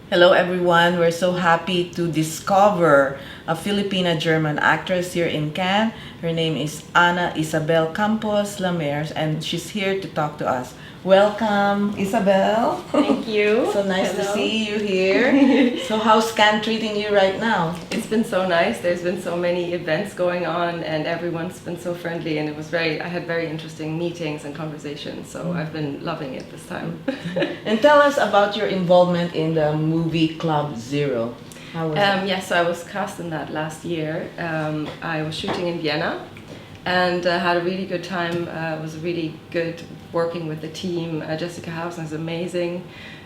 Hello everyone, we're so happy to discover a Filipina-German actress here in Cannes. Her name is Isabel Campos LAMERS and she's here to talk to us. Welcome, Isabel. Thank you. So nice to Hello. see you here. So how's Cannes treating you right now? It's been so nice. There's been so many events going on and everyone's been so friendly, and I had very interesting meetings and conversations, so I've been loving it this time. And tell us about your involvement in the movie Club Zero. How was it? Yes, so I was cast in that last year. I was shooting in Vienna and had a really good time. It was really good working with the team. Jessica Hausen is amazing.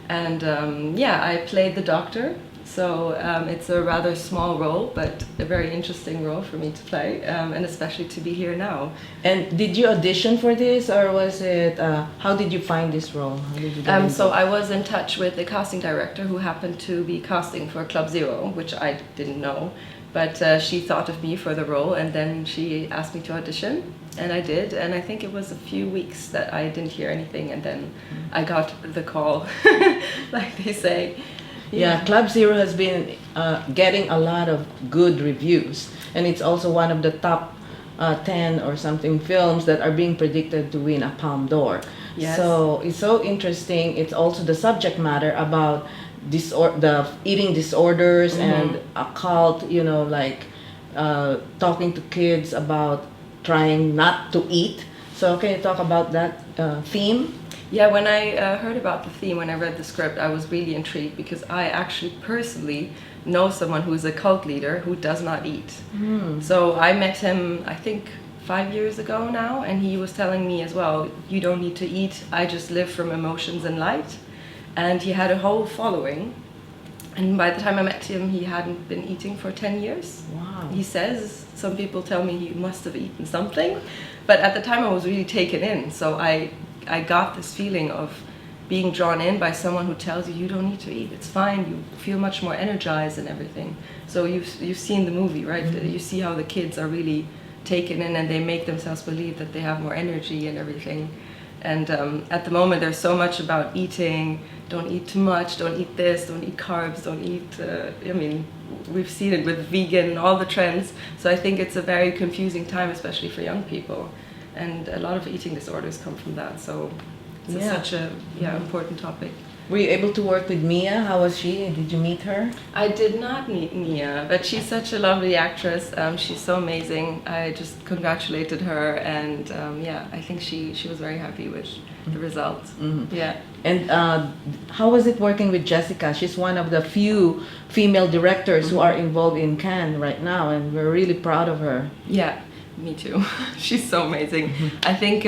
And I played the doctor. So it's a rather small role, but a very interesting role for me to play, and especially to be here now. And did you audition for this, or was it, how did you find this role? How did you get So involved? I was in touch with the casting director who happened to be casting for Club Zero, which I didn't know. But she thought of me for the role, and then she asked me to audition, and I did. And I think it was a few weeks that I didn't hear anything, and then I got the call, like they say. Yeah, Club Zero has been getting a lot of good reviews, and it's also one of the top 10 or something films that are being predicted to win a Palme d'Or. Yes. So it's so interesting. It's also the subject matter about the eating disorders and occult, like talking to kids about trying not to eat. So can you talk about that theme? Yeah, when I heard about the theme, when I read the script, I was really intrigued because I actually personally know someone who is a cult leader who does not eat. So I met him, I think, 5 years ago now, and he was telling me as well, you don't need to eat, I just live from emotions and light. And he had a whole following. And by the time I met him, he hadn't been eating for 10 years. Wow. He says, some people tell me he must have eaten something. But at the time I was really taken in, so I got this feeling of being drawn in by someone who tells you don't need to eat, it's fine, you feel much more energized and everything. So you've seen the movie, right? You see how the kids are really taken in and they make themselves believe that they have more energy and everything. And at the moment there's so much about eating, don't eat too much, don't eat this, don't eat carbs, don't eat, we've seen it with vegan and all the trends. So I think it's a very confusing time, especially for young people. And a lot of eating disorders come from that, so it's such a important topic. Were you able to work with Mia? How was she? Did you meet her? I did not meet Mia, but she's such a lovely actress. She's so amazing. I just congratulated her, and I think she was very happy with the results. Yeah. And how was it working with Jessica? She's one of the few female directors who are involved in Cannes right now, and we're really proud of her. Yeah, me too. She's so amazing. I think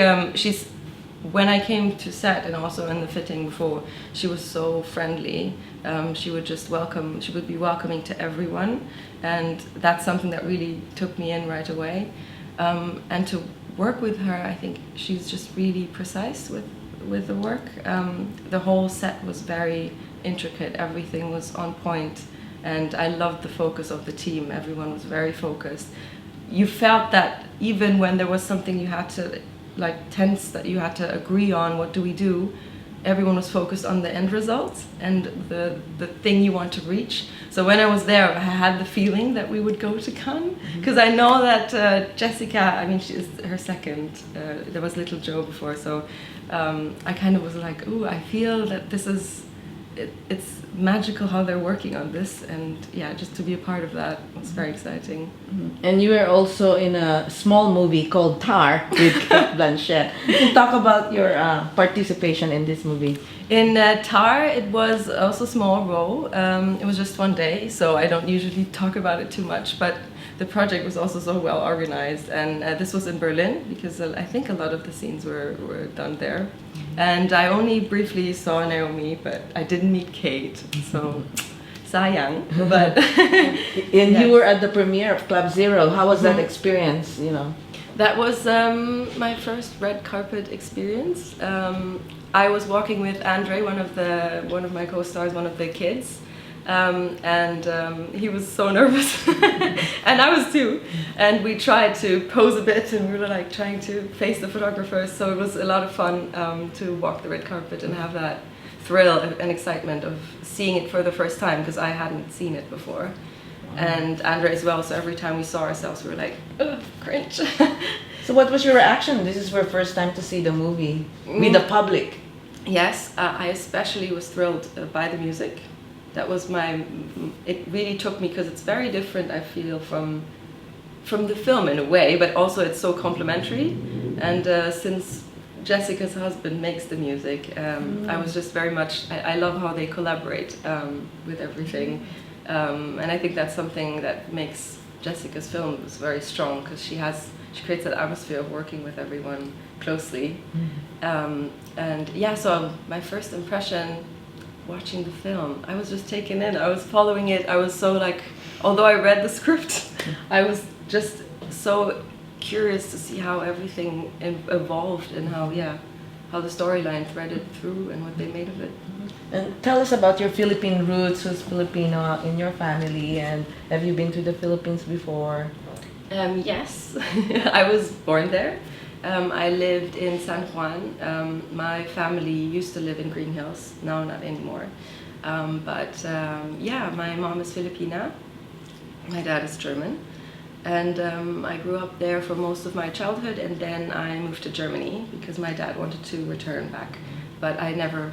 when I came to set and also in the fitting before, she was so friendly. She would be welcoming to everyone, and that's something that really took me in right away. And to work with her, I think she's just really precise with the work. The whole set was very intricate, everything was on point, and I loved the focus of the team. Everyone was very focused. You felt that even when there was something you had to tense, that you had to agree on, what do we do, everyone was focused on the end results and the thing you want to reach. So when I was there, I had the feeling that we would go to Cannes, because I know that Jessica, she's her second, there was Little Joe before, so I kind of was like, ooh, I feel that this is, it's magical how they're working on this, and just to be a part of that was very exciting. And you were also in a small movie called Tar with Kate Blanchett. Talk about your participation in this movie. In Tar, it was also a small role. It was just one day, so I don't usually talk about it too much, but the project was also so well organized, and this was in Berlin, because I think a lot of the scenes were done there. And I only briefly saw Naomi, but I didn't meet Kate, so sayang. But And you were at the premiere of Club Zero. How was that experience, That was my first red carpet experience. I was walking with Andre, one of my co-stars, one of the kids, and he was so nervous, and I was too. And we tried to pose a bit, and we were trying to face the photographers. So it was a lot of fun to walk the red carpet and have that thrill and excitement of seeing it for the first time, because I hadn't seen it before. And Andre as well, so every time we saw ourselves we were like, ugh, cringe. So what was your reaction? This is your first time to see the movie with the public. Yes, I especially was thrilled by the music. That was it really took me, because it's very different, I feel, from the film in a way, but also it's so complementary. And since Jessica's husband makes the music, I was just very much, I love how they collaborate with everything. And I think that's something that makes Jessica's films very strong, because she creates that atmosphere of working with everyone closely. And yeah, so my first impression watching the film, I was just taken in. I was following it. I was so like, although I read the script, I was just so curious to see how everything evolved and how the storyline threaded through and what they made of it. And tell us about your Philippine roots. Who's Filipino in your family, and have you been to the Philippines before? Yes, I was born there. I lived in San Juan. My family used to live in Green Hills, now not anymore. My mom is Filipina, my dad is German. And I grew up there for most of my childhood, and then I moved to Germany because my dad wanted to return back. But I never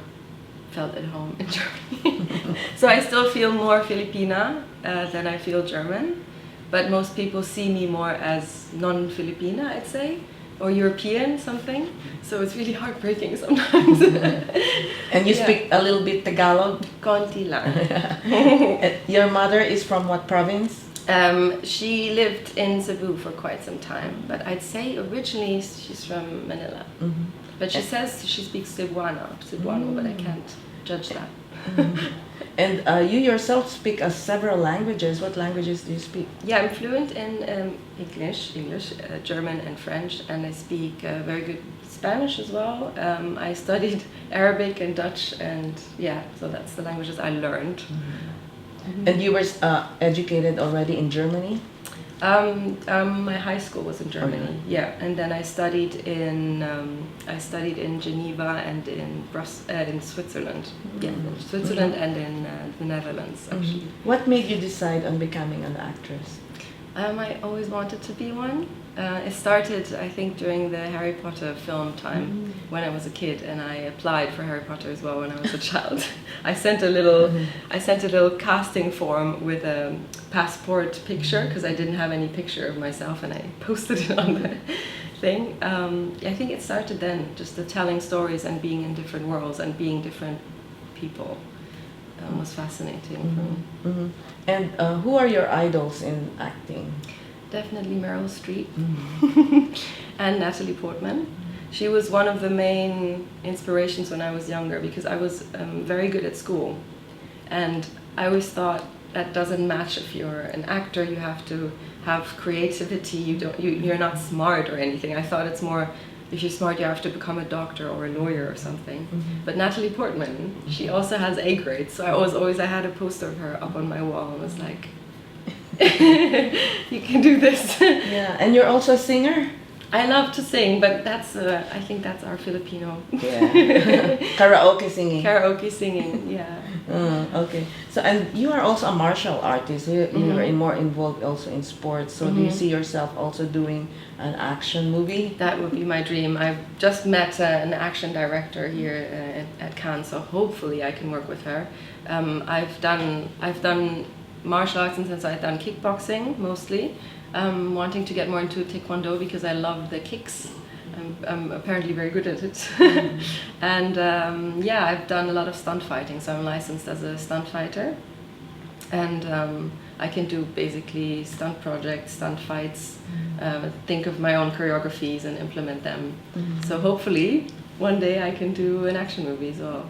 felt at home in Germany. So I still feel more Filipina than I feel German. But most people see me more as non-Filipina, I'd say, or European something. So it's really heartbreaking sometimes. And you speak a little bit Tagalog? Konti lang. Your mother is from what province? She lived in Cebu for quite some time, but I'd say originally she's from Manila. But she says she speaks Cebuano, but I can't judge that. And you yourself speak several languages. What languages do you speak? Yeah, I'm fluent in English, German and French, and I speak very good Spanish as well. I studied Arabic and Dutch, and so that's the languages I learned. And you were educated already in Germany? My high school was in Germany, and then I studied in Geneva and in Switzerland, in Switzerland and in the Netherlands actually. What made you decide on becoming an actress? I always wanted to be one. It started, I think, during the Harry Potter film time when I was a kid, and I applied for Harry Potter as well when I was a child. I sent a little casting form with a passport picture because I didn't have any picture of myself, and I posted it on the thing. I think it started then, just the telling stories and being in different worlds and being different people. Was fascinating for me. And who are your idols in acting? Definitely Meryl Streep and Natalie Portman. She was one of the main inspirations when I was younger because I was very good at school, and I always thought that doesn't match. If you're an actor, you have to have creativity. You're not smart or anything. I thought it's more, if you're smart, you have to become a doctor or a lawyer or something. But Natalie Portman, she also has A grades, so I had a poster of her up on my wall and was like, you can do this. Yeah, and you're also a singer? I love to sing, but that's I think that's our Filipino. Yeah. Karaoke singing. Karaoke singing, yeah. Okay. So, and you are also a martial artist. You are more involved also in sports. So, do you see yourself also doing an action movie? That would be my dream. I've just met an action director here at Cannes, so hopefully I can work with her. I've done martial arts, and since I've done kickboxing mostly. Wanting to get more into Taekwondo because I love the kicks. I'm apparently very good at it. And I've done a lot of stunt fighting, so I'm licensed as a stunt fighter. And I can do basically stunt projects, stunt fights, think of my own choreographies and implement them. So hopefully one day I can do an action movie as well.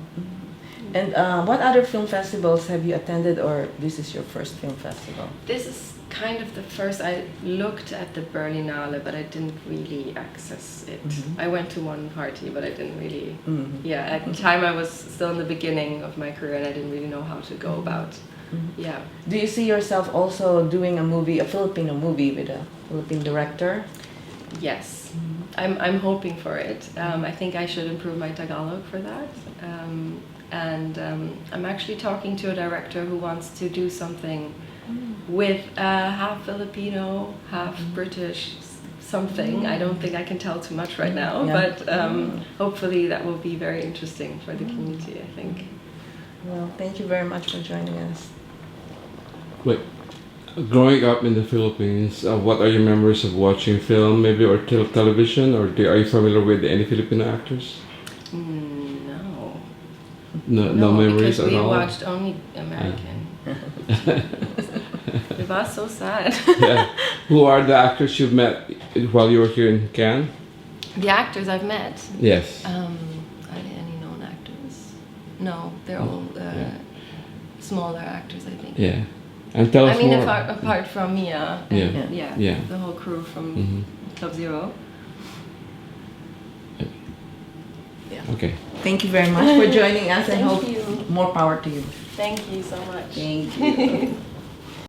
And what other film festivals have you attended, or this is your first film festival? This is kind of the first. I looked at the Berlinale, but I didn't really access it. I went to one party, but I didn't really. At the time I was still in the beginning of my career, and I didn't really know how to go about. Yeah. Do you see yourself also doing a Filipino movie with a Philippine director? Yes. I'm hoping for it. I think I should improve my Tagalog for that. And I'm actually talking to a director who wants to do something with half Filipino, half British something. I don't think I can tell too much right now, but hopefully that will be very interesting for the community, I think. Well, thank you very much for joining us. Wait, growing up in the Philippines, what are your memories of watching film, maybe, or television, or are you familiar with any Filipino actors? No memories because at all? we watched only American. It was so sad. Yeah. Who are the actors you've met while you were here in Cannes? The actors I've met. Yes. Are there any known actors? No, they're all smaller actors, I think. Yeah. And tell us I mean, more. apart from Mia. And, Yeah. The whole crew from Club Zero. Yeah. Okay. Thank you very much for joining us, and Thank hope you. more power to you. Thank you so much. Thank you.